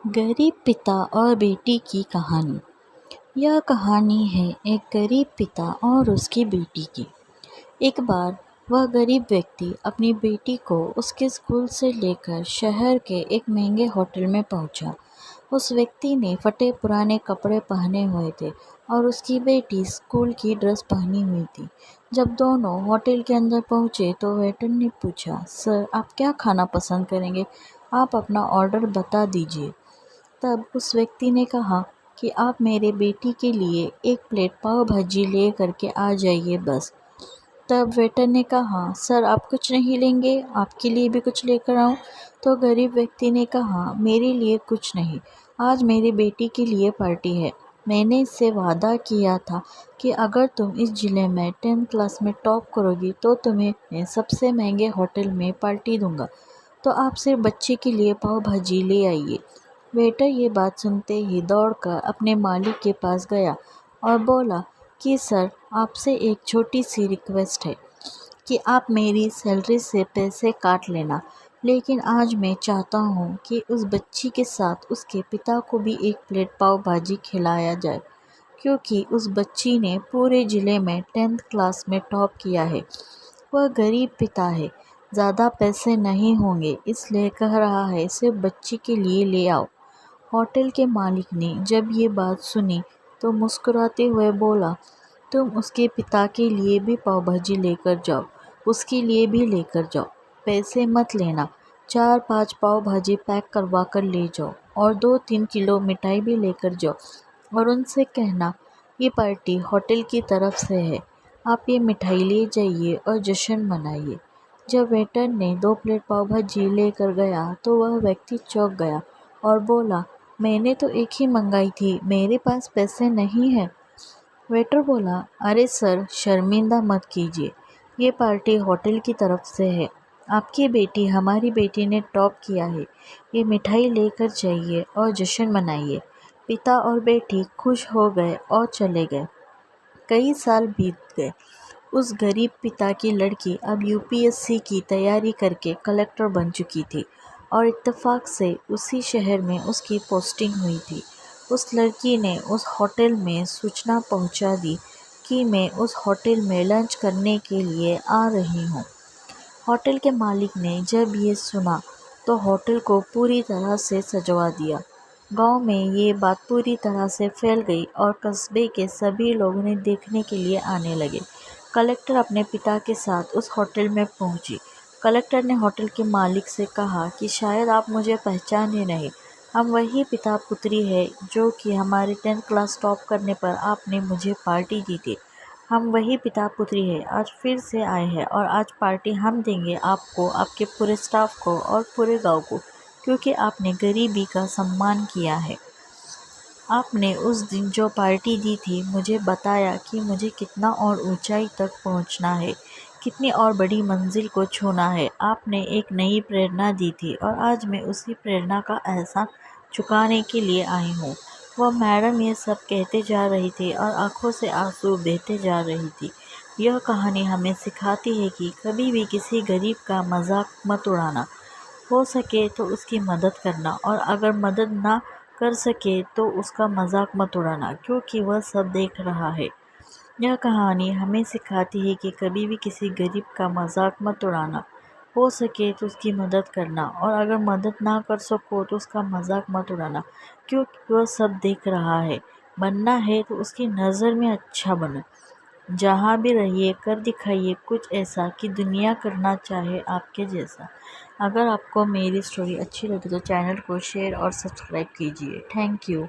गरीब पिता और बेटी की कहानी। यह कहानी है एक गरीब पिता और उसकी बेटी की। एक बार वह गरीब व्यक्ति अपनी बेटी को उसके स्कूल से लेकर शहर के एक महंगे होटल में पहुंचा। उस व्यक्ति ने फटे पुराने कपड़े पहने हुए थे और उसकी बेटी स्कूल की ड्रेस पहनी हुई थी। जब दोनों होटल के अंदर पहुंचे तो वेटर ने पूछा, सर आप क्या खाना पसंद करेंगे? आप अपना ऑर्डर बता दीजिए। तब उस व्यक्ति ने कहा कि आप मेरे बेटी के लिए एक प्लेट पाव भाजी ले करके आ जाइए बस। तब वेटर ने कहा, सर आप कुछ नहीं लेंगे, आपके लिए भी कुछ लेकर आऊं? तो गरीब व्यक्ति ने कहा, मेरे लिए कुछ नहीं, आज मेरी बेटी के लिए पार्टी है। मैंने इससे वादा किया था कि अगर तुम इस जिले में 10th क्लास में टॉप करोगी तो तुम्हें मैं सबसे महंगे होटल में पार्टी दूंगा। तो आप सिर्फ बच्चे के लिए पाव भाजी ले आइए। वेटर ये बात सुनते ही दौड़कर अपने मालिक के पास गया और बोला कि सर आपसे एक छोटी सी रिक्वेस्ट है कि आप मेरी सैलरी से पैसे काट लेना, लेकिन आज मैं चाहता हूँ कि उस बच्ची के साथ उसके पिता को भी एक प्लेट पाव भाजी खिलाया जाए, क्योंकि उस बच्ची ने पूरे ज़िले में 10th क्लास में टॉप किया है। वह गरीब पिता है, ज़्यादा पैसे नहीं होंगे, इसलिए कह रहा है सिर्फ बच्ची के लिए ले आओ। होटल के मालिक ने जब ये बात सुनी तो मुस्कुराते हुए बोला, तुम उसके पिता के लिए भी पाव भाजी लेकर जाओ, उसके लिए भी लेकर जाओ, पैसे मत लेना। 4-5 पाव भाजी पैक करवा कर ले जाओ और 2-3 किलो मिठाई भी लेकर जाओ और उनसे कहना ये पार्टी होटल की तरफ से है, आप ये मिठाई ले जाइए और जश्न मनाइए। जब वेटर ने 2 प्लेट पाव भाजी लेकर गया तो वह व्यक्ति चौंक गया और बोला, मैंने तो एक ही मंगाई थी, मेरे पास पैसे नहीं हैं। वेटर बोला, अरे सर शर्मिंदा मत कीजिए, ये पार्टी होटल की तरफ से है, आपकी बेटी हमारी बेटी ने टॉप किया है, ये मिठाई लेकर जाइए और जश्न मनाइए। पिता और बेटी खुश हो गए और चले गए। कई साल बीत गए। उस गरीब पिता की लड़की अब यूपीएससी की तैयारी करके कलेक्टर बन चुकी थी और इत्तेफाक से उसी शहर में उसकी पोस्टिंग हुई थी। उस लड़की ने उस होटल में सूचना पहुंचा दी कि मैं उस होटल में लंच करने के लिए आ रही हूं। होटल के मालिक ने जब ये सुना तो होटल को पूरी तरह से सजवा दिया। गांव में ये बात पूरी तरह से फैल गई और कस्बे के सभी लोग उन्हें देखने के लिए आने लगे। कलेक्टर अपने पिता के साथ उस होटल में पहुंची। कलेक्टर ने होटल के मालिक से कहा कि शायद आप मुझे पहचाने नहीं, हम वही पिता पुत्री है जो कि हमारे 10th क्लास टॉप करने पर आपने मुझे पार्टी दी थी। हम वही पिता पुत्री है, आज फिर से आए हैं और आज पार्टी हम देंगे आपको, आपके पूरे स्टाफ को और पूरे गांव को, क्योंकि आपने गरीबी का सम्मान किया है। आपने उस दिन जो पार्टी दी थी मुझे बताया कि मुझे कितना और ऊंचाई तक पहुंचना है, कितनी और बड़ी मंजिल को छूना है। आपने एक नई प्रेरणा दी थी और आज मैं उसी प्रेरणा का एहसान चुकाने के लिए आई हूँ। वह मैडम ये सब कहते जा रही थी और आंखों से आंसू बहते जा रही थी। यह कहानी हमें सिखाती है कि कभी भी किसी गरीब का मजाक मत उड़ाना, हो सके तो उसकी मदद करना और अगर मदद ना कर सके तो उसका मजाक मत उड़ाना, क्योंकि वह सब देख रहा है। यह कहानी हमें सिखाती है कि कभी भी किसी गरीब का मजाक मत उड़ाना, हो सके तो उसकी मदद करना और अगर मदद ना कर सको तो उसका मजाक मत उड़ाना, क्योंकि वह सब देख रहा है। बनना है तो उसकी नज़र में अच्छा बनो। जहाँ भी रहिए कर दिखाइए कुछ ऐसा कि दुनिया करना चाहे आपके जैसा। अगर आपको मेरी स्टोरी अच्छी लगी तो चैनल को शेयर और सब्सक्राइब कीजिए। Thank you.